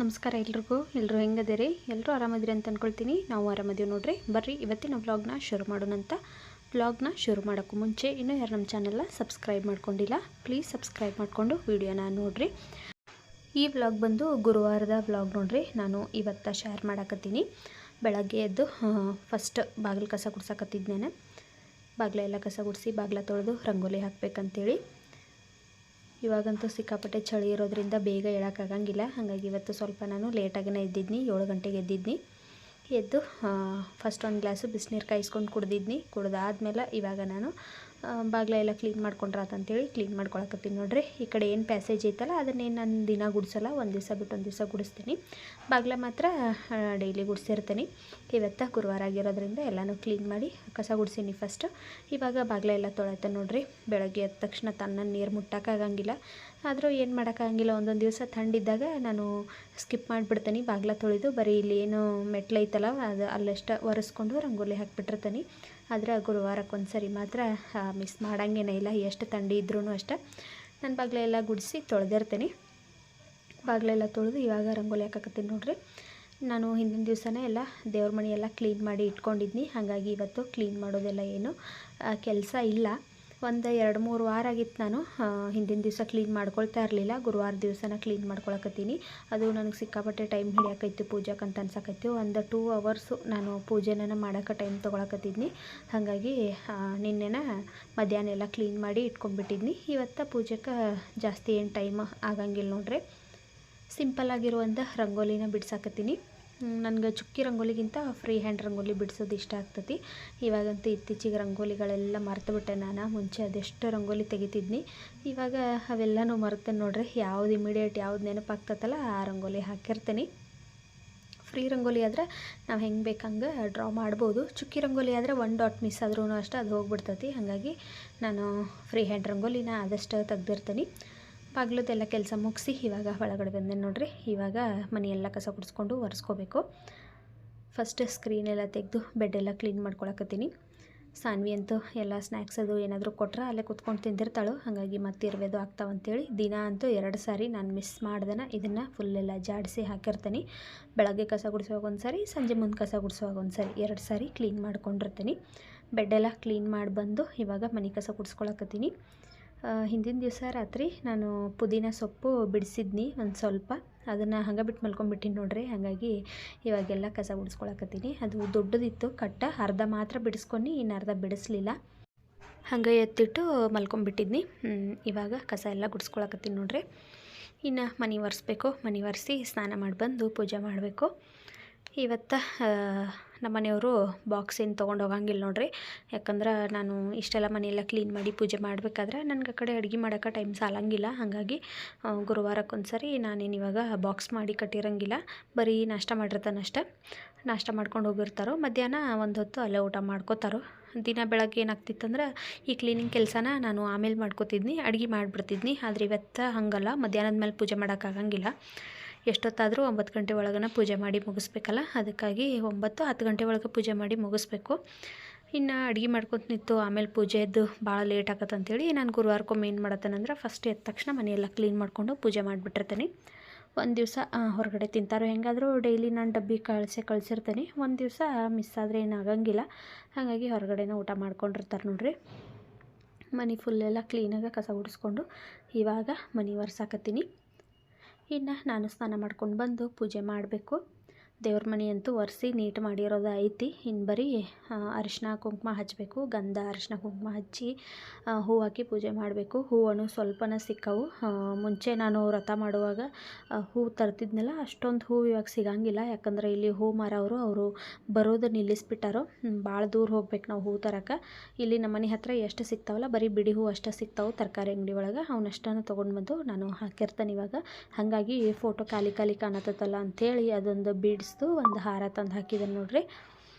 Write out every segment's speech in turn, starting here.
ನಮಸ್ಕಾರ ಎಲ್ಲರೂ ಹೆಂಗದಿರಿ ಎಲ್ಲರೂ ಆರಾಮದಿರಿ ಅಂತ ಅಂದ್ಕೊಳ್ತೀನಿ. ನಾವು ಆರಾಮದೀವಿ ನೋಡ್ರಿ. ಬರ್ರಿ ಇವತ್ತಿನ ವ್ಲಾಗ್ನ ಶುರು ಮಾಡೋಣಂತ. ವ್ಲಾಗ್ನ ಶುರು ಮಾಡೋಕ್ಕೂ ಮುಂಚೆ ಇನ್ನೂ ಯಾರು ನಮ್ಮ ಚಾನಲ್ನ ಸಬ್ಸ್ಕ್ರೈಬ್ ಮಾಡ್ಕೊಂಡಿಲ್ಲ ಪ್ಲೀಸ್ ಸಬ್ಸ್ಕ್ರೈಬ್ ಮಾಡಿಕೊಂಡು ವಿಡಿಯೋನ ನೋಡಿರಿ. ಈ ವ್ಲಾಗ್ ಬಂದು ಗುರುವಾರದ ವ್ಲಾಗ್ ನೋಡ್ರಿ. ನಾನು ಇವತ್ತು ಶೇರ್ ಮಾಡಕತ್ತೀನಿ. ಬೆಳಗ್ಗೆ ಎದ್ದು ಫಸ್ಟ್ ಬಾಗಿಲು ಕಸ ಗುಡ್ಸಕತ್ತಿದ್ನೇನೆ. ಬಾಗಿಲೆಲ್ಲ ಕಸ ಗುಡಿಸಿ ಬಾಗಿಲ ತೊಳೆದು ರಂಗೋಲಿ ಹಾಕಬೇಕಂತೇಳಿ. ಇವಾಗಂತೂ ಸಿಕ್ಕಾಪಟ್ಟೆ ಚಳಿ ಇರೋದ್ರಿಂದ ಬೇಗ ಹೇಳೋಕ್ಕಾಗಂಗಿಲ್ಲ. ಹಾಗಾಗಿ ಇವತ್ತು ಸ್ವಲ್ಪ ನಾನು ಲೇಟಾಗಿನೇ ಎದ್ದಿದ್ನಿ. 7 ಗಂಟೆಗೆ ಎದ್ದಿದ್ನಿ. ಎದ್ದು ಫಸ್ಟ್ ಒಂದು ಗ್ಲಾಸು ಬಿಸಿನೀರು ಕಾಯಿಸ್ಕೊಂಡು ಕುಡ್ದಾದ್ಮೇಲೆ ಇವಾಗ ನಾನು ಬಾಗಿಲೆಲ್ಲ ಕ್ಲೀನ್ ಮಾಡ್ಕೊಂಡ್ರಾತಂತೇಳಿ ಕ್ಲೀನ್ ಮಾಡ್ಕೊಳಕತ್ತೀನಿ ನೋಡ್ರಿ. ಈ ಕಡೆ ಏನು ಪ್ಯಾಸೇಜ್ ಐತಲ್ಲ ಅದನ್ನೇನು ನಾನು ದಿನ ಗುಡಿಸಲ್ಲ, ಒಂದು ದಿವಸ ಬಿಟ್ಟು ಒಂದು ದಿವಸ ಗುಡಿಸ್ತೀನಿ. ಬಾಗಿಲ ಮಾತ್ರ ಡೈಲಿ ಗುಡಿಸಿರ್ತೀನಿ. ಇವತ್ತು ಗುರುವಾರ ಆಗಿರೋದ್ರಿಂದ ಎಲ್ಲನೂ ಕ್ಲೀನ್ ಮಾಡಿ ಕಸ ಗುಡಿಸೀನಿ ಫಸ್ಟ್. ಇವಾಗ ಬಾಗಿಲೆಲ್ಲ ತೊಳೆತ ನೋಡ್ರಿ. ಬೆಳಗ್ಗೆ ಎದ್ದ ತಕ್ಷಣ ತನ್ನ ನೀರು ಮುಟ್ಟೋಕ್ಕಾಗಂಗಿಲ್ಲ. ಆದರೂ ಏನು ಮಾಡೋಕ್ಕಾಗಂಗಿಲ್ಲ. ಒಂದೊಂದು ದಿವಸ ಥಂಡಿದ್ದಾಗ ನಾನು ಸ್ಕಿಪ್ ಮಾಡಿಬಿಡ್ತೀನಿ. ಬಾಗಿಲ ತೊಳೆದು ಬರೀ ಇಲ್ಲಿ ಏನು ಮೆಟ್ಲೈತಲ್ಲ ಅದು ಅಲ್ಲಷ್ಟು ಒರೆಸ್ಕೊಂಡು ರಂಗೋಲಿ ಹಾಕಿಬಿಟ್ಟಿರ್ತೀನಿ. ಆದರೆ ಗುರುವಾರಕ್ಕೊಂದು ಸರಿ ಮಾತ್ರ ಮಿಸ್ ಮಾಡೋಂಗೇನೇ ಇಲ್ಲ. ಎಷ್ಟು ಥಂಡಿ ಇದ್ರೂ ಅಷ್ಟೇ ನಾನು ಬಾಗಿಲೆಲ್ಲ ಗುಡಿಸಿ ತೊಳೆದಿರ್ತೀನಿ. ಬಾಗಿಲೆಲ್ಲ ತೊಳೆದು ಇವಾಗ ರಂಗೋಲಿ ಹಾಕಕತ್ತೀನಿ ನೋಡ್ರಿ. ನಾನು ಹಿಂದಿನ ದಿವಸನೇ ಎಲ್ಲ ದೇವ್ರ ಮನೆ ಎಲ್ಲ ಕ್ಲೀನ್ ಮಾಡಿ ಇಟ್ಕೊಂಡಿದ್ನಿ. ಹಾಗಾಗಿ ಇವತ್ತು ಕ್ಲೀನ್ ಮಾಡೋದೆಲ್ಲ ಏನು ಕೆಲಸ ಇಲ್ಲ. ಒಂದು 2-3 ವಾರ ಆಗಿತ್ತು ನಾನು ಹಿಂದಿನ ದಿವಸ ಕ್ಲೀನ್ ಮಾಡ್ಕೊಳ್ತಾ ಇರಲಿಲ್ಲ. ಗುರುವಾರ ದಿವಸನ ಕ್ಲೀನ್ ಮಾಡ್ಕೊಳಕತ್ತೀನಿ. ಅದು ನನಗೆ ಸಿಕ್ಕಾಪಟ್ಟೆ ಟೈಮ್ ಹಿಡಿಯಾಕೈತಿ ಪೂಜಾಕ್ಕಂತ ಅನ್ಸಕೈತಿ. ಒಂದು 2 ಅವರ್ಸು ನಾನು ಪೂಜೆನ ಮಾಡೋಕೆ ಟೈಮ್ ತೊಗೊಳಕತ್ತಿದ್ನಿ. ಹಾಗಾಗಿ ನಿನ್ನೆನ ಮಧ್ಯಾಹ್ನ ಎಲ್ಲ ಕ್ಲೀನ್ ಮಾಡಿ ಇಟ್ಕೊಂಡ್ಬಿಟ್ಟಿದ್ನಿ. ಇವತ್ತು ಪೂಜೆಗೆ ಜಾಸ್ತಿ ಏನು ಟೈಮ್ ಆಗಂಗಿಲ್ಲ ನೋಡ್ರಿ. ಸಿಂಪಲ್ಲಾಗಿರುವಂಥ ರಂಗೋಲಿನ ಬಿಡ್ಸಾಕತ್ತೀನಿ. ನನಗೆ ಚುಕ್ಕಿ ರಂಗೋಲಿಗಿಂತ ಫ್ರೀ ಹ್ಯಾಂಡ್ ರಂಗೋಲಿ ಬಿಡಿಸೋದು ಇಷ್ಟ ಆಗ್ತೈತಿ. ಇವಾಗಂತೂ ಇತ್ತೀಚಿಗೆ ರಂಗೋಲಿಗಳೆಲ್ಲ ಮರ್ತುಬಿಟ್ಟೆ ನಾನು. ಮುಂಚೆ ಅದೆಷ್ಟು ರಂಗೋಲಿ ತೆಗಿತಿದ್ನಿ. ಇವಾಗ ಅವೆಲ್ಲನೂ ಮರ್ತೇನೆ ನೋಡ್ರಿ. ಯಾವ್ದು ಇಮಿಡಿಯೇಟ್ ಯಾವ್ದು ನೆನಪಾಗ್ತತಲ್ಲ ಆ ರಂಗೋಲಿ ಹಾಕಿರ್ತೀನಿ. ಫ್ರೀ ರಂಗೋಲಿ ಆದರೆ ನಾವು ಹೆಂಗೆ ಬೇಕಂಗೆ ಡ್ರಾ ಮಾಡ್ಬೋದು. ಚುಕ್ಕಿ ರಂಗೋಲಿ ಆದರೆ 1 ಡಾಟ್ ಮಿಸ್ ಆದ್ರೂ ಅಷ್ಟೇ ಅದು ಹೋಗ್ಬಿಡ್ತೈತಿ. ಹಾಗಾಗಿ ನಾನು ಫ್ರೀ ಹ್ಯಾಂಡ್ ರಂಗೋಲಿನ ಆದಷ್ಟು ತೆಗ್ದಿರ್ತೀನಿ. ಬಾಗಿಲದೆಲ್ಲ ಕೆಲಸ ಮುಗಿಸಿ ಇವಾಗ ಒಳಗಡೆ ಬಂದೆ ನೋಡ್ರಿ. ಇವಾಗ ಮನೆಯೆಲ್ಲ ಕಸ ಗುಡಿಸ್ಕೊಂಡು ಒರೆಸ್ಕೋಬೇಕು. ಫಸ್ಟ್ ಸ್ಕ್ರೀನೆಲ್ಲ ತೆಗೆದು ಬೆಡ್ಡೆಲ್ಲ ಕ್ಲೀನ್ ಮಾಡ್ಕೊಳಕತ್ತೀನಿ. ಸಾನ್ವಿ ಅಂತೂ ಎಲ್ಲ ಸ್ನ್ಯಾಕ್ಸ್ ಅದು ಏನಾದರೂ ಕೊಟ್ರೆ ಅಲ್ಲೇ ಕೂತ್ಕೊಂಡು ತಿಂದಿರ್ತಾಳು. ಹಾಗಾಗಿ ಮತ್ತೆ ಇರಬೇಕು ಆಗ್ತಾವಂತೇಳಿ ದಿನ ಅಂತೂ 2 ಸಾರಿ ನಾನು ಮಿಸ್ ಮಾಡ್ದನ ಇದನ್ನು ಫುಲ್ಲೆಲ್ಲ ಜಾಡಿಸಿ ಹಾಕಿರ್ತೀನಿ. ಬೆಳಗ್ಗೆ ಕಸ ಗುಡಿಸುವಾಗ ಒಂದು ಸಾರಿ, ಸಂಜೆ ಮುಂದೆ ಕಸ ಗುಡಿಸುವಾಗ ಒಂದು ಸಾರಿ, 2 ಸಾರಿ ಕ್ಲೀನ್ ಮಾಡ್ಕೊಂಡಿರ್ತೀನಿ. ಬೆಡ್ಡೆಲ್ಲ ಕ್ಲೀನ್ ಮಾಡಿ ಬಂದು ಇವಾಗ ಮನೆ ಕಸ ಗುಡಿಸ್ಕೊಳಕತ್ತೀನಿ. ಹಿಂದಿನ ದಿವಸ ರಾತ್ರಿ ನಾನು ಪುದೀನ ಸೊಪ್ಪು ಬಿಡಿಸಿದ್ನಿ ಒಂದು ಸ್ವಲ್ಪ. ಅದನ್ನು ಹಂಗೆ ಬಿಟ್ಟು ಮಲ್ಕೊಂಡ್ಬಿಟ್ಟಿನಿ ನೋಡ್ರಿ. ಹಾಗಾಗಿ ಇವಾಗೆಲ್ಲ ಕಸ ಗುಡಿಸ್ಕೊಳಕತ್ತೀನಿ. ಅದು ದೊಡ್ಡದಿತ್ತು ಕಟ್ಟ, ಅರ್ಧ ಮಾತ್ರ ಬಿಡಿಸ್ಕೊಂಡು ಇನ್ನು ಅರ್ಧ ಬಿಡಿಸ್ಲಿಲ್ಲ. ಹಂಗೆ ಎತ್ತಿಟ್ಟು ಮಲ್ಕೊಂಡ್ಬಿಟ್ಟಿದ್ನಿ. ಇವಾಗ ಕಸ ಎಲ್ಲ ಗುಡಿಸ್ಕೊಳಕತ್ತೀನಿ ನೋಡ್ರಿ. ಇನ್ನು ಮನೆ ಒರೆಸ್ಬೇಕು. ಮನೆ ಒರೆಸಿ ಸ್ನಾನ ಮಾಡಿ ಬಂದು ಪೂಜೆ ಮಾಡಬೇಕು. ಇವತ್ತು ನಮ್ಮ ಮನೆಯವರು ಬಾಕ್ಸ್ ಏನು ತೊಗೊಂಡು ಹೋಗಂಗಿಲ್ಲ ನೋಡ್ರಿ. ಯಾಕಂದ್ರೆ ನಾನು ಇಷ್ಟೆಲ್ಲ ಮನೆಯೆಲ್ಲ ಕ್ಲೀನ್ ಮಾಡಿ ಪೂಜೆ ಮಾಡಬೇಕಾದ್ರೆ ನನಗೆ ಆ ಕಡೆ ಅಡುಗೆ ಮಾಡೋಕೆ ಟೈಮ್ ಸಾಲಂಗಿಲ್ಲ. ಹಾಗಾಗಿ ಗುರುವಾರಕ್ಕೊಂದು ಸರಿ ನಾನೇನು ಇವಾಗ ಬಾಕ್ಸ್ ಮಾಡಿ ಕಟ್ಟಿರಂಗಿಲ್ಲ. ಬರೀ ನಾಷ್ಟ ಮಾಡಿರ್ತಾನಷ್ಟೆ. ನಾಷ್ಟ ಮಾಡ್ಕೊಂಡು ಹೋಗಿರ್ತಾರೋ. ಮಧ್ಯಾಹ್ನ ಒಂದು ಹೊತ್ತು ಅಲ್ಲೇ ಊಟ ಮಾಡ್ಕೋತಾರೋ. ದಿನ ಬೆಳಗ್ಗೆ ಏನಾಗ್ತಿತ್ತಂದ್ರೆ ಈ ಕ್ಲೀನಿಂಗ್ ಕೆಲಸನ ನಾನು ಆಮೇಲೆ ಮಾಡ್ಕೋತಿದ್ನಿ, ಅಡುಗೆ ಮಾಡಿಬಿಡ್ತಿದ್ನಿ. ಆದರೆ ಇವತ್ತು ಹಾಗಲ್ಲ. ಮಧ್ಯಾಹ್ನದ ಮೇಲೆ ಪೂಜೆ ಮಾಡೋಕ್ಕಾಗಂಗಿಲ್ಲ. ಎಷ್ಟೊತ್ತಾದರೂ 9 ಗಂಟೆ ಒಳಗನ ಪೂಜೆ ಮಾಡಿ ಮುಗಿಸ್ಬೇಕಲ್ಲ. ಅದಕ್ಕಾಗಿ 9-10 ಗಂಟೆ ಒಳಗೆ ಪೂಜೆ ಮಾಡಿ ಮುಗಿಸ್ಬೇಕು. ಇನ್ನು ಅಡುಗೆ ಮಾಡ್ಕೊತ ನಿಂತು ಆಮೇಲೆ ಪೂಜೆದ್ದು ಭಾಳ ಲೇಟ್ ಆಗತ್ತಂತೇಳಿ ನಾನು ಗುರುವಾರಕ್ಕೊಮ್ಮೆ ಏನು ಮಾಡತ್ತೇನೆಂದ್ರೆ ಫಸ್ಟ್ ಎದ್ದ ತಕ್ಷಣ ಮನೆಯೆಲ್ಲ ಕ್ಲೀನ್ ಮಾಡಿಕೊಂಡು ಪೂಜೆ ಮಾಡಿಬಿಟ್ಟಿರ್ತೀನಿ. ಒಂದು ದಿವಸ ಹೊರಗಡೆ ತಿಂತಾರೋ ಹೆಂಗಾದರೂ ಡೈಲಿ ನಾನು ಡಬ್ಬಿ ಕಳಿಸಿರ್ತೀನಿ. ಒಂದು ದಿವಸ ಮಿಸ್ ಆದರೆ ಏನಾಗಂಗಿಲ್ಲ. ಹಾಗಾಗಿ ಹೊರಗಡೆನೇ ಊಟ ಮಾಡ್ಕೊಂಡಿರ್ತಾರೆ ನೋಡ್ರಿ. ಮನೆ ಫುಲ್ಲೆಲ್ಲ ಕ್ಲೀನಾಗಿ ಕಸ ಗುಡಿಸ್ಕೊಂಡು ಇವಾಗ ಮನೆ ಒರೆಸಾಕತ್ತೀನಿ. ಇನ್ನು ನಾನು ಸ್ನಾನ ಮಾಡ್ಕೊಂಡು ಬಂದು ಪೂಜೆ ಮಾಡಬೇಕು. ದೇವ್ರ ಮನೆ ಅಂತೂ ಒರೆಸಿ ನೀಟ್ ಮಾಡಿರೋದು ಐತಿ. ಇನ್ನು ಬರೀ ಅರಿಶಿನ ಕುಂಕುಮ ಹಚ್ಚಬೇಕು. ಗಂಧ ಅರಿಶಿನ ಕುಂಕುಮ ಹಚ್ಚಿ ಹೂ ಹಾಕಿ ಪೂಜೆ ಮಾಡಬೇಕು. ಹೂವನ್ನು ಸ್ವಲ್ಪನ ಸಿಕ್ಕವು. ಮುಂಚೆ ನಾನು ವ್ರತ ಮಾಡುವಾಗ ಹೂ ತರ್ತಿದ್ನಲ್ಲ, ಅಷ್ಟೊಂದು ಹೂ ಇವಾಗ ಸಿಗಂಗಿಲ್ಲ. ಯಾಕಂದರೆ ಇಲ್ಲಿ ಹೂ ಮಾರೋರು ಅವರು ಬರೋದು ನಿಲ್ಲಿಸ್ಬಿಟ್ಟಾರೋ. ಭಾಳ ದೂರ ಹೋಗ್ಬೇಕು ನಾವು ಹೂ ತರಕ್ಕೆ. ಇಲ್ಲಿ ನಮ್ಮ ಮನೆ ಹತ್ರ ಎಷ್ಟು ಸಿಗ್ತಾವಲ್ಲ ಬರೀ ಬಿಡಿ ಹೂ ಅಷ್ಟೇ ಸಿಗ್ತಾವೆ ತರಕಾರಿ ಅಂಗಡಿ ಒಳಗೆ. ಅವನಷ್ಟನ್ನು ತೊಗೊಂಡು ಬಂದು ನಾನು ಹಾಕಿರ್ತೇನೆ ಇವಾಗ. ಹಾಗಾಗಿ ಫೋಟೋ ಖಾಲಿ ಕಾಣತ್ತಲ್ಲ ಅಂಥೇಳಿ ಅದೊಂದು ಬೀಡ್ಸ್ದು ಒಂದು ಹಾರ ತಂದು ಹಾಕಿದ್ದೇನೆ ನೋಡ್ರಿ.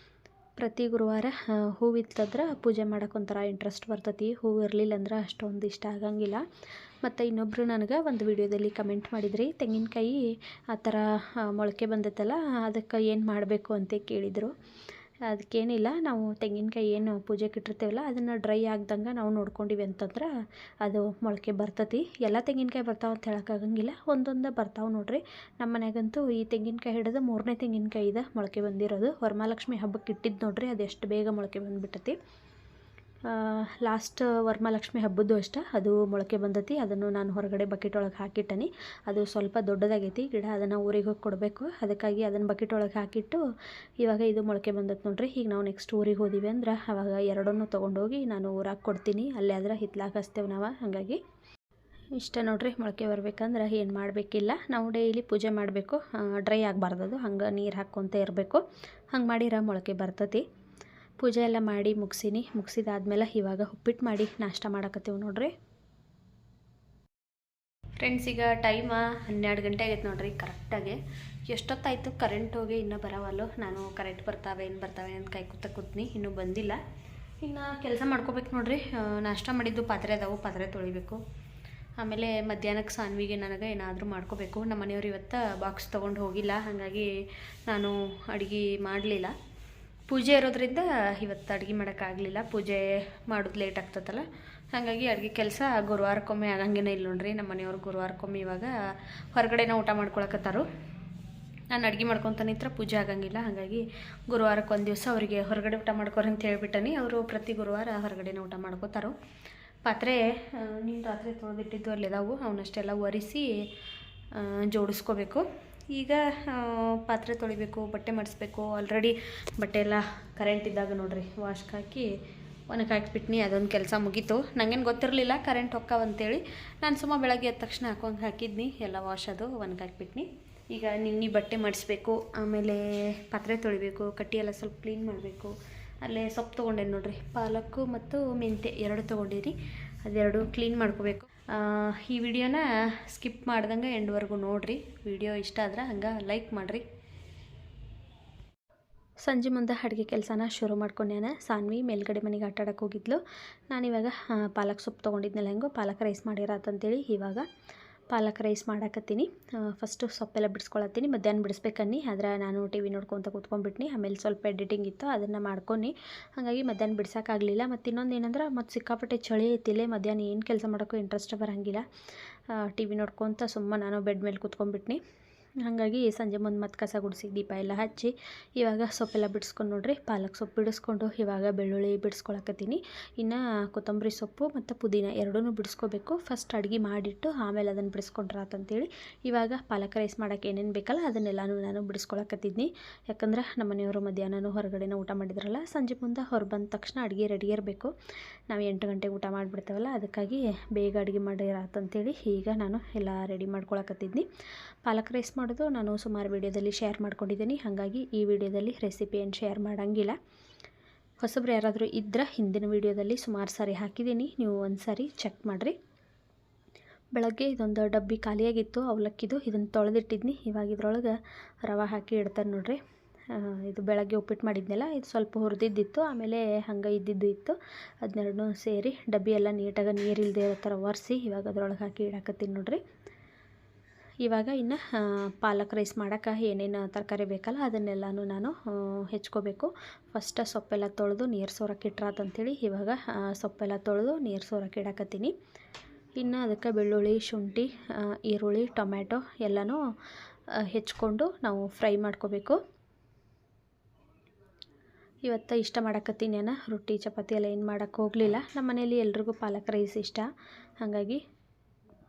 ಪ್ರತಿ ಗುರುವಾರ ಹೂವಿತ್ತಂದ್ರೆ ಪೂಜೆ ಮಾಡೋಕೆ ಒಂಥರ ಇಂಟ್ರೆಸ್ಟ್ ಬರ್ತೈತಿ. ಹೂವು ಇರಲಿಲ್ಲ ಅಂದ್ರೆ ಅಷ್ಟೊಂದು ಇಷ್ಟ ಆಗಂಗಿಲ್ಲ. ಮತ್ತು ಇನ್ನೊಬ್ಬರು ನನಗೆ ಒಂದು ವಿಡಿಯೋದಲ್ಲಿ ಕಮೆಂಟ್ ಮಾಡಿದ್ರಿ, ತೆಂಗಿನಕಾಯಿ ಆ ಥರ ಮೊಳಕೆ ಬಂದೈತಲ್ಲ ಅದಕ್ಕೆ ಏನು ಮಾಡಬೇಕು ಅಂತ ಕೇಳಿದರು. ಅದಕ್ಕೇನಿಲ್ಲ, ನಾವು ತೆಂಗಿನಕಾಯಿ ಏನು ಪೂಜೆಗೆ ಇಟ್ಟಿರ್ತೀವಲ್ಲ ಅದನ್ನು ಡ್ರೈ ಆಗ್ದಂಗೆ ನಾವು ನೋಡ್ಕೊಂಡಿವಿ ಅಂತಂದ್ರೆ ಅದು ಮೊಳಕೆ ಬರ್ತತಿ. ಎಲ್ಲ ತೆಂಗಿನಕಾಯಿ ಬರ್ತಾವೆ ಅಂತ ಹೇಳೋಕ್ಕಾಗಂಗಿಲ್ಲ, ಒಂದೊಂದು ಬರ್ತಾವೆ ನೋಡಿರಿ. ನಮ್ಮ ಮನೆಗಂತೂ ಈ ತೆಂಗಿನಕಾಯಿ ಹಿಡಿದು 3ನೇ ತೆಂಗಿನಕಾಯಿ ಇದೆ ಮೊಳಕೆ ಬಂದಿರೋದು. ವರಮಹಾಲಕ್ಷ್ಮಿ ಹಬ್ಬಕ್ಕೆ ಇಟ್ಟಿದ್ದು ನೋಡಿರಿ, ಅದು ಎಷ್ಟು ಬೇಗ ಮೊಳಕೆ ಬಂದುಬಿಟ್ಟತಿ. ಲಾಸ್ಟ್ ವರಮಹಾಲಕ್ಷ್ಮಿ ಹಬ್ಬದ್ದು ಅಷ್ಟೇ ಅದು ಮೊಳಕೆ ಬಂದತಿ. ಅದನ್ನು ನಾನು ಹೊರಗಡೆ ಬಕೆಟ್ ಒಳಗೆ ಹಾಕಿಟ್ಟನಿ. ಅದು ಸ್ವಲ್ಪ ದೊಡ್ಡದಾಗೈತಿ ಗಿಡ, ಅದನ್ನು ಊರಿಗೆ ಹೋಗಿ ಕೊಡಬೇಕು. ಅದಕ್ಕಾಗಿ ಅದನ್ನು ಬಕೆಟ್ ಒಳಗೆ ಹಾಕಿಟ್ಟು ಇವಾಗ ಇದು ಮೊಳಕೆ ಬಂದತ್ತು ನೋಡ್ರಿ. ಈಗ ನಾವು ನೆಕ್ಸ್ಟ್ ಊರಿಗೆ ಹೋದಿವಿ ಅಂದ್ರೆ ಅವಾಗ ಎರಡನ್ನೂ ತೊಗೊಂಡೋಗಿ ನಾನು ಊರಾಗ ಕೊಡ್ತೀನಿ. ಅಲ್ಲೇ ಆದ್ರೆ ಹಿತ್ಲಾಗ ಹಚ್ತೇವೆ ನಾವು. ಹಾಗಾಗಿ ಇಷ್ಟ ನೋಡ್ರಿ. ಮೊಳಕೆ ಬರ್ಬೇಕಂದ್ರೆ ಏನು ಮಾಡಬೇಕಿಲ್ಲ, ನಾವು ಡೈಲಿ ಪೂಜೆ ಮಾಡಬೇಕು. ಡ್ರೈ ಆಗಬಾರ್ದು, ಹಂಗೆ ನೀರು ಹಾಕ್ಕೊತ ಇರಬೇಕು. ಹಂಗೆ ಮಾಡಿರ ಮೊಳಕೆ ಬರ್ತತಿ. ಪೂಜೆ ಎಲ್ಲ ಮಾಡಿ ಮುಗಿಸಿದಾದ್ಮೇಲೆ ಇವಾಗ ಉಪ್ಪಿಟ್ಟು ಮಾಡಿ ನಾಷ್ಟ ಮಾಡಕತ್ತೀವಿ ನೋಡ್ರಿ. ಫ್ರೆಂಡ್ಸ್, ಈಗ ಟೈಮ 12 ಗಂಟೆ ಆಗೈತೆ ನೋಡ್ರಿ ಕರೆಕ್ಟಾಗಿ. ಎಷ್ಟೊತ್ತಾಯಿತು ಕರೆಂಟ್ ಹೋಗಿ ಇನ್ನೂ ಬರವಲ್ಲು. ನಾನು ಕರೆಂಟ್ ಬರ್ತಾವೆ ಅಂತ ಕೂತ್ನಿ, ಇನ್ನೂ ಬಂದಿಲ್ಲ. ಇನ್ನು ಕೆಲಸ ಮಾಡ್ಕೋಬೇಕು ನೋಡ್ರಿ. ನಾಷ್ಟ ಮಾಡಿದ್ದು ಪಾತ್ರೆ ಅದಾವು, ಪಾತ್ರೆ ತೊಳಿಬೇಕು. ಆಮೇಲೆ ಮಧ್ಯಾಹ್ನಕ್ಕೆ ಸಾನ್ವಿಗೆ ನನಗೆ ಏನಾದರೂ ಮಾಡ್ಕೋಬೇಕು. ನಮ್ಮ ಮನೆಯವ್ರು ಇವತ್ತು ಬಾಕ್ಸ್ ತೊಗೊಂಡು ಹೋಗಿಲ್ಲ, ಹಾಗಾಗಿ ನಾನು ಅಡುಗೆ ಮಾಡಲಿಲ್ಲ. ಪೂಜೆ ಇರೋದ್ರಿಂದ ಇವತ್ತು ಅಡುಗೆ ಮಾಡೋಕ್ಕಾಗಲಿಲ್ಲ. ಪೂಜೆ ಮಾಡೋದು ಲೇಟ್ ಆಗ್ತದಲ್ಲ, ಹಾಗಾಗಿ ಅಡುಗೆ ಕೆಲಸ ಗುರುವಾರಕ್ಕೊಮ್ಮೆ ಆಗಂಗೇನೇ ಇಲ್ಲ ನೋಡ್ರಿ. ನಮ್ಮ ಮನೆಯವ್ರು ಗುರುವಾರಕ್ಕೊಮ್ಮೆ ಇವಾಗ ಹೊರಗಡೆನ ಊಟ ಮಾಡ್ಕೊಳಕತ್ತಾರು. ನಾನು ಅಡುಗೆ ಮಾಡ್ಕೊತ ನಿಂತ್ರೆ ಪೂಜೆ ಆಗಂಗಿಲ್ಲ. ಹಾಗಾಗಿ ಗುರುವಾರಕ್ಕೆ ಒಂದು ದಿವಸ ಅವರಿಗೆ ಹೊರಗಡೆ ಊಟ ಮಾಡ್ಕೊರಿ ಅಂತ ಹೇಳ್ಬಿಟ್ಟನಿ. ಅವರು ಪ್ರತಿ ಗುರುವಾರ ಹೊರಗಡೆನ ಊಟ ಮಾಡ್ಕೋತಾರೋ. ಪಾತ್ರೆ ನೀನು ರಾತ್ರಿ ತೊಳೆದಿಟ್ಟಿದ್ದು ಅಲ್ಲಿದಾವು, ಅವನ್ನಷ್ಟೆಲ್ಲ ಒರೆಸಿ ಜೋಡಿಸ್ಕೋಬೇಕು. ಈಗ ಪಾತ್ರೆ ತೊಳಿಬೇಕು, ಬಟ್ಟೆ ಮಾಡಿಸ್ಬೇಕು. ಆಲ್ರೆಡಿ ಬಟ್ಟೆ ಎಲ್ಲ ಕರೆಂಟ್ ಇದ್ದಾಗ ನೋಡ್ರಿ ವಾಶ್ಗೆ ಹಾಕಿ ಒಣಗಿ ಹಾಕಿಬಿಟ್ನಿ. ಅದೊಂದು ಕೆಲಸ ಮುಗೀತು. ನನಗೇನು ಗೊತ್ತಿರಲಿಲ್ಲ ಕರೆಂಟ್ ಹೊಕ್ಕಾವಂತೇಳಿ. ನಾನು ಸುಮ್ಮ ಬೆಳಗ್ಗೆ ಎದ್ದ ತಕ್ಷಣ ಹಾಕಿದ್ನಿ ಎಲ್ಲ ವಾಶ್, ಅದು ಒಣಗಿ ಹಾಕಿಬಿಟ್ನಿ. ಈಗ ನಿನ್ನೆ ಬಟ್ಟೆ ಮಾಡಿಸ್ಬೇಕು, ಆಮೇಲೆ ಪಾತ್ರೆ ತೊಳಿಬೇಕು, ಕಟ್ಟಿ ಎಲ್ಲ ಸ್ವಲ್ಪ ಕ್ಲೀನ್ ಮಾಡಬೇಕು. ಅಲ್ಲೇ ಸೊಪ್ಪು ತೊಗೊಂಡೇನಿ ನೋಡ್ರಿ, ಪಾಲಕ್ಕು ಮತ್ತು ಮೆಂತ್ಯ 2 ತೊಗೊಂಡಿರಿ. ಅದೆರಡು ಕ್ಲೀನ್ ಮಾಡ್ಕೋಬೇಕು. ಈ ವಿಡಿಯೋನ ಸ್ಕಿಪ್ ಮಾಡ್ದಂಗೆ ಎಂಡ್ವರೆಗೂ ನೋಡಿರಿ. ವಿಡಿಯೋ ಇಷ್ಟ ಆದ್ರೆ ಹಂಗೆ ಲೈಕ್ ಮಾಡಿರಿ. ಸಂಜೆ ಮುಂದೆ ಅಡುಗೆ ಕೆಲಸನ ಶುರು ಮಾಡ್ಕೊಂಡ್ಯಾನ. ಸಾನ್ವಿ ಮೇಲ್ಗಡೆ ಮನೆಗೆ ಆಟಾಡಕ್ಕೆ ಹೋಗಿದ್ಲು. ನಾನಿವಾಗ ಪಾಲಕ್ ಸೊಪ್ಪು ತೊಗೊಂಡಿದ್ನಲ್ಲ, ಹೆಂಗೋ ಪಾಲಕ್ ರೈಸ್ ಮಾಡಿರತ್ತಂತೇಳಿ ಇವಾಗ ಪಾಲಕ್ ರೈಸ್ ಮಾಡಾಕತ್ತೀನಿ. ಫಸ್ಟು ಸೊಪ್ಪೆಲ್ಲ ಬಿಡಿಸ್ಕೊಳತ್ತೀನಿ. ಮಧ್ಯಾಹ್ನ ಬಿಡಿಸ್ಬೇಕನ್ನಿ, ಆದರೆ ನಾನು ಟಿ ವಿ ನೋಡ್ಕೊತ ಕೂತ್ಕೊಂಡ್ಬಿಟ್ನಿ. ಆಮೇಲೆ ಸ್ವಲ್ಪ ಎಡಿಟಿಂಗ್ ಇತ್ತು, ಅದನ್ನು ಮಾಡ್ಕೊಂಡು ಹಾಗಾಗಿ ಮಧ್ಯಾಹ್ನ ಬಿಡ್ಸೋಕ್ಕಾಗಲಿಲ್ಲ. ಮತ್ತು ಇನ್ನೊಂದು ಏನಂದ್ರೆ ಮತ್ತು ಸಿಕ್ಕಾಪಟ್ಟೆ ಚಳಿ ಐತಿಲ್ಲೇ, ಮಧ್ಯಾಹ್ನ ಏನು ಕೆಲಸ ಮಾಡೋಕ್ಕೂ ಇಂಟ್ರೆಸ್ಟ್ ಬರೋಂಗಿಲ್ಲ. ಟಿ ವಿ ನೋಡ್ಕೊತ ಸುಮ್ಮ ನಾನು ಬೆಡ್ ಮೇಲೆ ಕೂತ್ಕೊಂಡ್ಬಿಟ್ನಿ. ಹಾಗಾಗಿ ಸಂಜೆ ಮುಂದೆ ಮತ್ತೆ ಕಸ ಗುಡಿಸಿ ದೀಪ ಎಲ್ಲ ಹಚ್ಚಿ ಇವಾಗ ಸೊಪ್ಪೆಲ್ಲ ಬಿಡಿಸ್ಕೊಂಡು ನೋಡ್ರಿ. ಪಾಲಕ್ ಸೊಪ್ಪು ಬಿಡಿಸ್ಕೊಂಡು ಇವಾಗ ಬೆಳ್ಳುಳ್ಳಿ ಬಿಡಿಸ್ಕೊಳಕತ್ತೀನಿ. ಇನ್ನು ಕೊತ್ತಂಬರಿ ಸೊಪ್ಪು ಮತ್ತು ಪುದೀನ ಎರಡೂ ಬಿಡಿಸ್ಕೋಬೇಕು. ಫಸ್ಟ್ ಅಡುಗೆ ಮಾಡಿಟ್ಟು ಆಮೇಲೆ ಅದನ್ನು ಬಿಡಿಸ್ಕೊಂಡ್ರಾತಂತೇಳಿ ಇವಾಗ ಪಾಲಕ್ ರೈಸ್ ಮಾಡೋಕ್ಕೆ ಏನೇನು ಬೇಕಲ್ಲ ಅದನ್ನೆಲ್ಲನೂ ನಾನು ಬಿಡಿಸ್ಕೊಳಕತ್ತಿದ್ನಿ. ಯಾಕಂದ್ರೆ ನಮ್ಮ ಮನೆಯವರು ಮಧ್ಯಾಹ್ನ ಹೊರಗಡೆನ ಊಟ ಮಾಡಿದ್ರಲ್ಲ, ಸಂಜೆ ಮುಂದೆ ಹೊರ ಬಂದ ತಕ್ಷಣ ಅಡುಗೆ ರೆಡಿ ಇರಬೇಕು. ನಾವು 8 ಗಂಟೆಗೆ ಊಟ ಮಾಡಿಬಿಡ್ತೇವಲ್ಲ, ಅದಕ್ಕಾಗಿ ಬೇಗ ಅಡುಗೆ ಮಾಡಿರಾತಂತೇಳಿ ಈಗ ನಾನು ಎಲ್ಲ ರೆಡಿ ಮಾಡ್ಕೊಳಕತ್ತಿದ್ನಿ. ಪಾಲಕ್ ರೈಸ್ ಮಾಡೋದು ನಾನು ಸುಮಾರು ವೀಡಿಯೋದಲ್ಲಿ ಶೇರ್ ಮಾಡ್ಕೊಂಡಿದ್ದೀನಿ, ಹಾಗಾಗಿ ಈ ವಿಡಿಯೋದಲ್ಲಿ ರೆಸಿಪಿ ಏನು ಶೇರ್ ಮಾಡೋಂಗಿಲ್ಲ. ಹೊಸಬ್ರು ಯಾರಾದರೂ ಇದ್ದರೆ ಹಿಂದಿನ ವೀಡಿಯೋದಲ್ಲಿ ಸುಮಾರು ಸಾರಿ ಹಾಕಿದ್ದೀನಿ, ನೀವು ಒಂದು ಸಾರಿ ಚೆಕ್ ಮಾಡಿರಿ. ಬೆಳಗ್ಗೆ ಇದೊಂದು ಡಬ್ಬಿ ಖಾಲಿಯಾಗಿತ್ತು ಅವಲಕ್ಕಿದು, ಇದನ್ನು ತೊಳೆದಿಟ್ಟಿದ್ನಿ. ಇವಾಗ ಇದ್ರೊಳಗೆ ರವೆ ಹಾಕಿ ಇಡ್ತಾರೆ ನೋಡ್ರಿ. ಇದು ಬೆಳಗ್ಗೆ ಉಪ್ಪಿಟ್ಟು ಮಾಡಿದ್ನಲ್ಲ, ಇದು ಸ್ವಲ್ಪ ಹುರಿದಿದ್ದಿತ್ತು, ಆಮೇಲೆ ಹಂಗೆ ಇದ್ದಿದ್ದು ಇತ್ತು. ಅದನ್ನೆರಡನ್ನೂ ಸೇರಿ ಡಬ್ಬಿ ಎಲ್ಲ ನೀಟಾಗಿ ನೀರಿಲ್ಲದೆ ಇರೋ ಥರ ಒರೆಸಿ ಇವಾಗ ಅದರೊಳಗೆ ಹಾಕಿ ಇಡಾಕತ್ತೀನಿ ನೋಡ್ರಿ. ಇವಾಗ ಇನ್ನು ಪಾಲಕ್ ರೈಸ್ ಮಾಡೋಕ್ಕೆ ಏನೇನು ತರಕಾರಿ ಬೇಕಲ್ಲ ಅದನ್ನೆಲ್ಲನೂ ನಾನು ಹೆಚ್ಕೋಬೇಕು. ಫಸ್ಟ್ ಸೊಪ್ಪೆಲ್ಲ ತೊಳೆದು ನೀರು ಸೋರಕ್ಕೆ ಇಟ್ರಾತಂತೇಳಿ ಇವಾಗ ಸೊಪ್ಪೆಲ್ಲ ತೊಳೆದು ನೀರು ಸೋರಕ್ಕೆ ಇಡಾಕತ್ತೀನಿ. ಇನ್ನು ಅದಕ್ಕೆ ಬೆಳ್ಳುಳ್ಳಿ, ಶುಂಠಿ, ಈರುಳ್ಳಿ, ಟೊಮ್ಯಾಟೊ ಎಲ್ಲನೂ ಹೆಚ್ಕೊಂಡು ನಾವು ಫ್ರೈ ಮಾಡ್ಕೋಬೇಕು. ಇವತ್ತು ಇಷ್ಟ ಮಾಡಾಕತ್ತೀನಿ ನಾನು, ರೊಟ್ಟಿ ಚಪಾತಿ ಎಲ್ಲ ಏನು ಮಾಡೋಕ್ಕೆ ಹೋಗಲಿಲ್ಲ. ನಮ್ಮ ಮನೇಲಿ ಎಲ್ರಿಗೂ ಪಾಲಕ್ ರೈಸ್ ಇಷ್ಟ, ಹಾಗಾಗಿ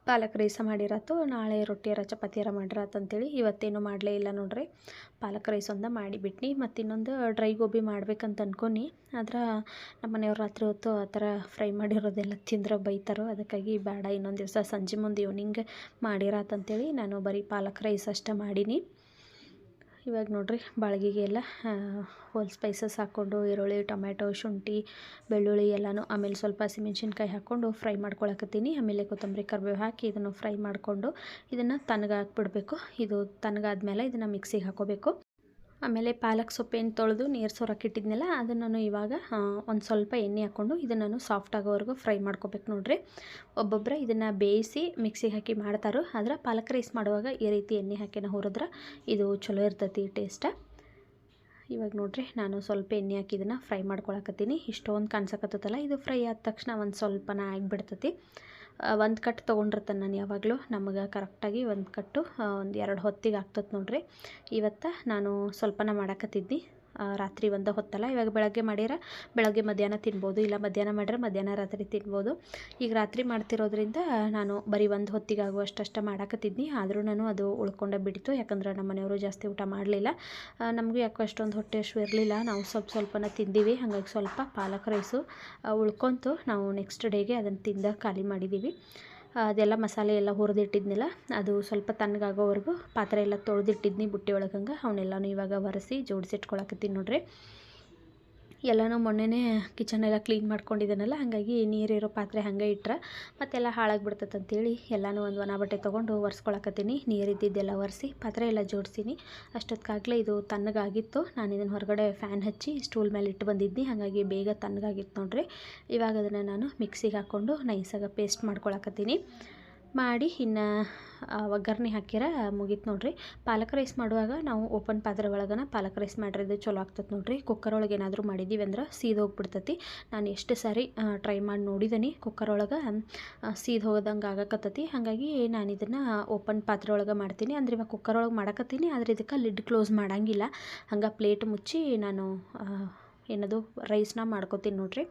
ಪಾಲಕ್ ರೈಸ ಮಾಡಿರತ್ತು. ನಾಳೆ ರೊಟ್ಟಿಯರ ಚಪಾತಿಯರ ಮಾಡಿರತ್ತಂತೇಳಿ ಇವತ್ತೇನು ಮಾಡಲೇ ಇಲ್ಲ ನೋಡ್ರಿ. ಪಾಲಕ್ ರೈಸ್ ಒಂದ ಮಾಡಿಬಿಟ್ನಿ. ಮತ್ತು ಇನ್ನೊಂದು ಡ್ರೈ ಗೋಬಿ ಮಾಡ್ಬೇಕಂತ ಅನ್ಕೊನಿ, ಆದ್ರೆ ನಮ್ಮ ಮನೆಯವ್ರು ರಾತ್ರಿ ಹೊತ್ತು ಆ ಥರ ಫ್ರೈ ಮಾಡಿರೋದೆಲ್ಲ ತಿಂದ್ರೆ ಬೈತಾರೋ, ಅದಕ್ಕಾಗಿ ಬೇಡ ಇನ್ನೊಂದು ದಿವಸ ಸಂಜೆ ಮುಂದೆ ಈವ್ನಿಂಗ್ ಮಾಡಿರತ್ತಂತೇಳಿ ನಾನು ಬರೀ ಪಾಲಕ್ ರೈಸ್ ಅಷ್ಟೇ ಮಾಡೀನಿ. ಇವಾಗ ನೋಡ್ರಿ ಬಾಳ್ಗಿಗೆ ಎಲ್ಲ ಹೋಲ್ ಸ್ಪೈಸಸ್ ಹಾಕ್ಕೊಂಡು ಈರುಳ್ಳಿ, ಟೊಮ್ಯಾಟೊ, ಶುಂಠಿ, ಬೆಳ್ಳುಳ್ಳಿ ಎಲ್ಲನೂ, ಆಮೇಲೆ ಸ್ವಲ್ಪ ಹಸಿಮೆಣ್ಸಿನ್ಕಾಯಿ ಹಾಕ್ಕೊಂಡು ಫ್ರೈ ಮಾಡ್ಕೊಳಕತ್ತೀನಿ. ಆಮೇಲೆ ಕೊತ್ತಂಬರಿ, ಕರಿಬೇವು ಹಾಕಿ ಇದನ್ನು ಫ್ರೈ ಮಾಡಿಕೊಂಡು ಇದನ್ನು ತಣ್ಣಗಾಕ್ಬಿಡ್ಬೇಕು. ಇದು ತಣ್ಣಗಾದ್ಮೇಲೆ ಇದನ್ನು ಮಿಕ್ಸಿಗೆ ಹಾಕೋಬೇಕು. ಆಮೇಲೆ ಪಾಲಕ್ ಸೊಪ್ಪೇನು ತೊಳೆದು ನೀರು ಸೋರಕ್ಕೆ ಇಟ್ಟಿದ್ನಲ್ಲ ಅದನ್ನು ನಾನು ಇವಾಗ ಒಂದು ಸ್ವಲ್ಪ ಎಣ್ಣೆ ಹಾಕ್ಕೊಂಡು ಇದನ್ನು ಸಾಫ್ಟ್ ಆಗೋವರೆಗೂ ಫ್ರೈ ಮಾಡ್ಕೋಬೇಕು ನೋಡ್ರಿ. ಒಬ್ಬೊಬ್ಬರು ಇದನ್ನು ಬೇಯಿಸಿ ಮಿಕ್ಸಿಗೆ ಹಾಕಿ ಮಾಡ್ತಾರೋ, ಆದ್ರೆ ಪಾಲಕ್ ರೈಸ್ ಮಾಡುವಾಗ ಈ ರೀತಿ ಎಣ್ಣೆ ಹಾಕಿನ ಹುರಿದ್ರೆ ಇದು ಚಲೋ ಇರ್ತೈತಿ ಟೇಸ್ಟ್. ಇವಾಗ ನೋಡ್ರಿ ನಾನು ಸ್ವಲ್ಪ ಎಣ್ಣೆ ಹಾಕಿ ಇದನ್ನು ಫ್ರೈ ಮಾಡ್ಕೊಳಕತ್ತೀನಿ. ಇಷ್ಟೊಂದು ಕಾಣಿಸಕತ್ತಲ್ಲ, ಇದು ಫ್ರೈ ಆದ ತಕ್ಷಣ ಒಂದು ಸ್ವಲ್ಪನ ಆಗಿಬಿಡ್ತೈತಿ. ಒಂದು ಕಟ್ ತೊಗೊಂಡಿರ್ತಾನೆ ನಾನು ಯಾವಾಗಲೂ. ನಮಗೆ ಕರೆಕ್ಟಾಗಿ ಒಂದು ಕಟ್ಟು ಒಂದು 2 ಹೊತ್ತಿಗೆ ಆಗ್ತದೆ ನೋಡ್ರಿ. ಇವತ್ತು ನಾನು ಸ್ವಲ್ಪನ ಮಾಡಾಕತ್ತಿದ್ನಿ. ರಾತ್ರಿ ಒಂದು ಹೊತ್ತಲ್ಲ, ಇವಾಗ ಬೆಳಗ್ಗೆ ಮಾಡಿದ್ರೆ ಬೆಳಗ್ಗೆ ಮಧ್ಯಾಹ್ನ ತಿನ್ಬೋದು, ಇಲ್ಲ ಮಧ್ಯಾಹ್ನ ಮಾಡಿದ್ರೆ ಮಧ್ಯಾಹ್ನ ರಾತ್ರಿ ತಿನ್ಬೋದು. ಈಗ ರಾತ್ರಿ ಮಾಡ್ತಿರೋದ್ರಿಂದ ನಾನು ಬರೀ ಒಂದು ಹೊತ್ತಿಗೆ ಆಗುವಷ್ಟು ಮಾಡಾಕತ್ತಿದ್ನಿ. ಆದರೂ ನಾನು ಅದು ಉಳ್ಕೊಂಡೇ ಬಿಡ್ತು, ಯಾಕಂದ್ರೆ ನಮ್ಮ ಮನೆಯವರು ಜಾಸ್ತಿ ಊಟ ಮಾಡಲಿಲ್ಲ. ನಮಗೂ ಯಾಕೋ ಅಷ್ಟೊಂದು ಹೊಟ್ಟೆ ಹಸಿವು ಇರಲಿಲ್ಲ. ನಾವು ಸ್ವಲ್ಪನ ತಿಂದೀವಿ. ಹಾಗಾಗಿ ಸ್ವಲ್ಪ ಪಾಲಕ್ ರೈಸು ಉಳ್ಕೊಂತು. ನಾವು ನೆಕ್ಸ್ಟ್ ಡೇಗೆ ಅದನ್ನು ತಿಂದ ಖಾಲಿ ಮಾಡಿದ್ದೀವಿ. ಅದೆಲ್ಲ ಮಸಾಲೆ ಎಲ್ಲ ಹುರಿದಿಟ್ಟಿದ್ನಿಲ್ಲ, ಅದು ಸ್ವಲ್ಪ ತಣ್ಣಗಾಗೋವರೆಗೂ ಪಾತ್ರೆ ಎಲ್ಲ ತೊಳೆದಿಟ್ಟಿದ್ನಿ ಬುಟ್ಟಿ ಒಳಗಂಗೆ. ಅವನ್ನೆಲ್ಲನೂ ಇವಾಗ ಒರೆಸಿ ಜೋಡಿಸಿಟ್ಕೊಳಕತ್ತೀನಿ ನೋಡ್ರಿ. ಎಲ್ಲನೂ ಮೊನ್ನೆನೇ ಕಿಚನೆಲ್ಲ ಕ್ಲೀನ್ ಮಾಡ್ಕೊಂಡಿದ್ದಾನಲ್ಲ, ಹಾಗಾಗಿ ನೀರಿರೋ ಪಾತ್ರೆ ಹಾಗೆ ಇಟ್ಟರೆ ಮತ್ತೆಲ್ಲ ಹಾಳಾಗಿಬಿಡ್ತೈತೆ ಅಂತೇಳಿ ಎಲ್ಲನೂ ಒಂದು ಒಣ ಬಟ್ಟೆ ತೊಗೊಂಡು ಒರೆಸ್ಕೊಳಕತ್ತೀನಿ. ನೀರಿದ್ದೆಲ್ಲ ಒರೆಸಿ ಪಾತ್ರೆ ಎಲ್ಲ ಜೋಡಿಸೀನಿ. ಅಷ್ಟೊತ್ತಿಗಾಗಲೇ ಇದು ತಣ್ಣಗಾಗಿತ್ತು. ನಾನು ಇದನ್ನು ಹೊರಗಡೆ ಫ್ಯಾನ್ ಹಚ್ಚಿ ಸ್ಟೂಲ್ ಮೇಲೆ ಇಟ್ಟು ಬಂದಿದ್ನಿ, ಹಾಗಾಗಿ ಬೇಗ ತಣ್ಣಗಾಗಿತ್ತು ನೋಡ್ರಿ. ಇವಾಗ ಅದನ್ನು ನಾನು ಮಿಕ್ಸಿಗೆ ಹಾಕ್ಕೊಂಡು ನೈಸಾಗಿ ಪೇಸ್ಟ್ ಮಾಡ್ಕೊಳಕತ್ತೀನಿ. ಮಾಡಿ ಇನ್ನು ಒಗ್ಗರಣೆ ಹಾಕಿರ ಮುಗೀತು ನೋಡ್ರಿ. ಪಾಲಕ್ ರೈಸ್ ಮಾಡುವಾಗ ನಾವು ಓಪನ್ ಪಾತ್ರೆ ಒಳಗನ ಪಾಲಕ್ ರೈಸ್ ಮಾಡಿರೋದು ಚಲೋ ಆಗ್ತದೆ ನೋಡ್ರಿ. ಕುಕ್ಕರ್ ಒಳಗೆ ಏನಾದರೂ ಮಾಡಿದ್ದೀವಿ ಅಂದ್ರೆ ಸೀದೋಗ್ಬಿಡ್ತೈತಿ. ನಾನು ಎಷ್ಟು ಸಾರಿ ಟ್ರೈ ಮಾಡಿ ನೋಡಿದ್ದೀನಿ, ಕುಕ್ಕರ್ ಒಳಗೆ ಸೀದ್ ಹೋಗೋದಂಗೆ ಆಗಕತ್ತೈತಿ. ಹಾಗಾಗಿ ನಾನು ಇದನ್ನು ಓಪನ್ ಪಾತ್ರೆ ಒಳಗೆ ಮಾಡ್ತೀನಿ. ಅಂದ್ರೆ ಇವಾಗ ಕುಕ್ಕರ್ ಒಳಗೆ ಮಾಡಕತ್ತೀನಿ, ಆದರೆ ಇದಕ್ಕೆ ಲಿಡ್ ಕ್ಲೋಸ್ ಮಾಡೋಂಗಿಲ್ಲ. ಹಂಗೆ ಪ್ಲೇಟ್ ಮುಚ್ಚಿ ನಾನು ಏನದು ರೈಸ್ನ ಮಾಡ್ಕೊತೀನಿ ನೋಡ್ರಿ.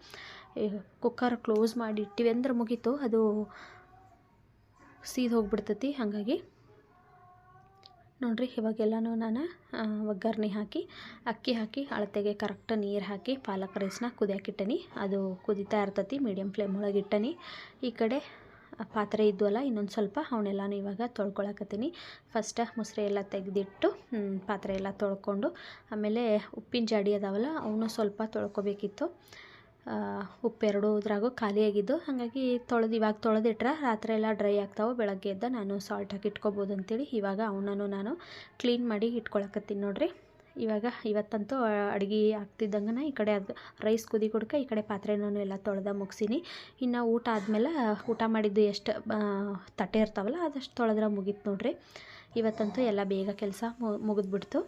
ಕುಕ್ಕರ್ ಕ್ಲೋಸ್ ಮಾಡಿ ಇಟ್ಟಿವಿ ಅಂದ್ರೆ ಮುಗೀತು, ಅದು ಸೀದ್ ಹೋಗ್ಬಿಡ್ತೈತಿ. ಹಾಗಾಗಿ ನೋಡ್ರಿ ಇವಾಗೆಲ್ಲನೂ ನಾನು ಒಗ್ಗರಣೆ ಹಾಕಿ ಅಕ್ಕಿ ಹಾಕಿ ಅಳತೆಗೆ ಕರೆಕ್ಟ್ ನೀರು ಹಾಕಿ ಪಾಲಕ್ ರೈಸ್ನ ಕುದಿಯಾಕಿಟ್ಟನಿ. ಅದು ಕುದಿತಾ ಇರ್ತೈತಿ, ಮೀಡಿಯಮ್ ಫ್ಲೇಮ್ ಒಳಗೆ ಇಟ್ಟನಿ. ಈ ಕಡೆ ಪಾತ್ರೆ ಇದ್ವಲ್ಲ ಇನ್ನೊಂದು ಸ್ವಲ್ಪ ಅವನ್ನೆಲ್ಲನೂ ಇವಾಗ ತೊಳ್ಕೊಳಕತ್ತೀನಿ. ಫಸ್ಟ್ ಮೊಸರು ಎಲ್ಲ ತೆಗೆದಿಟ್ಟು ಪಾತ್ರೆ ಎಲ್ಲ ತೊಳ್ಕೊಂಡು, ಆಮೇಲೆ ಉಪ್ಪಿನ ಜಾಡಿ ಅದಾವಲ್ಲ ಅವನು ಸ್ವಲ್ಪ ತೊಳ್ಕೊಬೇಕಿತ್ತು. ಉಪ್ಪೆರಡು ಇದ್ರಾಗೂ ಖಾಲಿಯಾಗಿದ್ದು, ಹಾಗಾಗಿ ಇವಾಗ ತೊಳೆದಿಟ್ರೆ ರಾತ್ರಿ ಎಲ್ಲ ಡ್ರೈ ಆಗ್ತಾವೆ. ಬೆಳಗ್ಗೆ ಎದ್ದ ನಾನು ಸಾಲ್ಟ್ ಹಾಕಿ ಇಟ್ಕೊಬೋದು ಅಂತೇಳಿ ಇವಾಗ ಅವನನ್ನು ನಾನು ಕ್ಲೀನ್ ಮಾಡಿ ಇಟ್ಕೊಳಕತ್ತೀನಿ ನೋಡ್ರಿ. ಇವತ್ತಂತೂ ಅಡುಗೆ ಆಗ್ತಿದ್ದಂಗೆ ಈ ಕಡೆ ಅದು ರೈಸ್ ಕುದಿ ಕೊಡ್ಕ ಈ ಕಡೆ ಪಾತ್ರೆನೂ ಎಲ್ಲ ತೊಳೆದ ಮುಗಿಸೀನಿ. ಇನ್ನು ಊಟ ಆದಮೇಲೆ ಊಟ ಮಾಡಿದ್ದು ಎಷ್ಟು ತಟ್ಟೆ ಇರ್ತಾವಲ್ಲ ಅದಷ್ಟು ತೊಳೆದ್ರೆ ಮುಗೀತು ನೋಡ್ರಿ. ಇವತ್ತಂತೂ ಎಲ್ಲ ಬೇಗ ಕೆಲಸ ಮುಗಿದ್ಬಿಡ್ತು.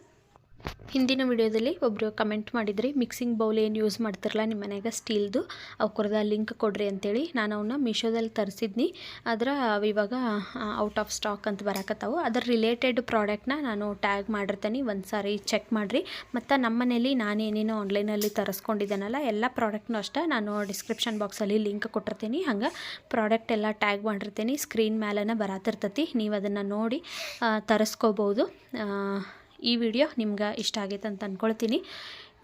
ಹಿಂದಿನ ವಿಡಿಯೋದಲ್ಲಿ ಒಬ್ಬರು ಕಮೆಂಟ್ ಮಾಡಿದ್ರಿ, ಮಿಕ್ಸಿಂಗ್ ಬೌಲ್ ಏನು ಯೂಸ್ ಮಾಡ್ತಿರಲ್ಲ ನಿಮ್ಮ ಮನೆಯಾಗ ಸ್ಟೀಲ್ದು, ಅವ್ಕರದ ಲಿಂಕ್ ಕೊಡ್ರಿ ಅಂತೇಳಿ. ನಾನು ಅವನ್ನ ಮೀಶೋದಲ್ಲಿ ತರಿಸಿದ್ನಿ, ಆದರೆ ಇವಾಗ ಔಟ್ ಆಫ್ ಸ್ಟಾಕ್ ಅಂತ ಬರಾಕತ್ತಾವು. ಅದರ ರಿಲೇಟೆಡ್ ಪ್ರಾಡಕ್ಟ್ನ ನಾನು ಟ್ಯಾಗ್ ಮಾಡಿರ್ತೀನಿ, ಒಂದು ಸಾರಿ ಚೆಕ್ ಮಾಡಿರಿ. ಮತ್ತು ನಮ್ಮ ಮನೇಲಿ ನಾನೇನೇನೋ ಆನ್ಲೈನಲ್ಲಿ ತರಿಸ್ಕೊಂಡಿದ್ದೇನಲ್ಲ ಎಲ್ಲ ಪ್ರಾಡಕ್ಟ್ನೂ ಅಷ್ಟೇ ನಾನು ಡಿಸ್ಕ್ರಿಪ್ಷನ್ ಬಾಕ್ಸಲ್ಲಿ ಲಿಂಕ್ ಕೊಟ್ಟಿರ್ತೀನಿ. ಹಂಗೆ ಪ್ರಾಡಕ್ಟ್ ಎಲ್ಲ ಟ್ಯಾಗ್ ಮಾಡಿರ್ತೀನಿ, ಸ್ಕ್ರೀನ್ ಮೇಲೇ ಬರಾತಿರ್ತೈತಿ. ನೀವು ಅದನ್ನು ನೋಡಿ ತರಿಸ್ಕೋಬೋದು. ಈ ವಿಡಿಯೋ ನಿಮ್ಗೆ ಇಷ್ಟ ಆಗೈತೆ ಅಂತ ಅಂದ್ಕೊಳ್ತೀನಿ.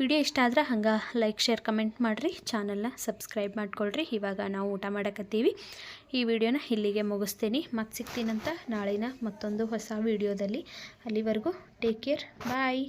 ವಿಡಿಯೋ ಇಷ್ಟ ಆದ್ರೆ ಹಂಗೆ ಲೈಕ್ ಶೇರ್ ಕಮೆಂಟ್ ಮಾಡಿರಿ, ಚಾನಲ್ನ ಸಬ್ಸ್ಕ್ರೈಬ್ ಮಾಡ್ಕೊಳ್ರಿ. ಇವಾಗ ನಾವು ಊಟ ಮಾಡಕತ್ತೀವಿ. ಈ ವಿಡಿಯೋನ ಇಲ್ಲಿಗೆ ಮುಗಿಸ್ತೀನಿ. ಮತ್ತೆ ಸಿಗ್ತೀನಂತ ನಾಳಿನ ಮತ್ತೊಂದು ಹೊಸ ವಿಡಿಯೋದಲ್ಲಿ. ಅಲ್ಲಿವರೆಗೂ ಟೇಕ್ ಕೇರ್, ಬಾಯ್.